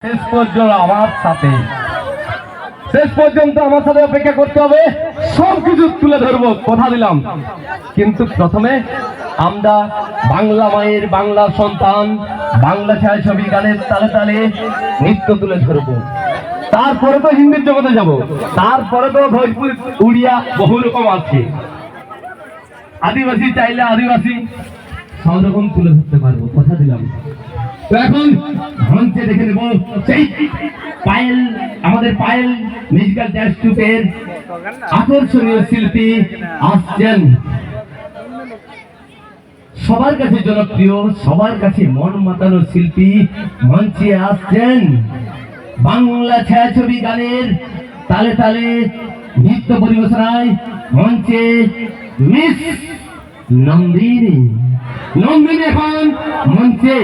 শেষ পর্যন্ত আমার সাথে শেষ পর্যন্ত আমার সাথে অপেক্ষা করতে হবে, সবকিছু তুলে ধরবো, কথা দিলাম। কিন্তু প্রথমে আমরা বাংলা মায়ের বাংলা সন্তান বাংলা ছায়াছবি গানের তালে তালে নৃত্য তুলে ধরবো। তারপরে তো হিন্দির জগতে যাব, তারপরে তো ভোজপুরি উড়িয়া বহু রকম আছে, আদিবাসী চাইলে আদিবাসী সব রকম তুলে ধরতে পারবো, কথা দিলাম। তো এখন মঞ্চে দেখে নেব সেই পায়েল, আমাদের পায়েল মিউজিক্যাল ড্যান্স ট্রুপের আকর্ষণীয় শিল্পী আসছেন। সবার কাছে জনপ্রিয়, সবার কাছে মন মাতানো শিল্পী মঞ্চে আসছেন। বাংলা ছায়াছবি গানের তালে তালে নৃত্য পরিবেশনায় মঞ্চে মিস নন্দিনী। নন্দিনী এখন মঞ্চে।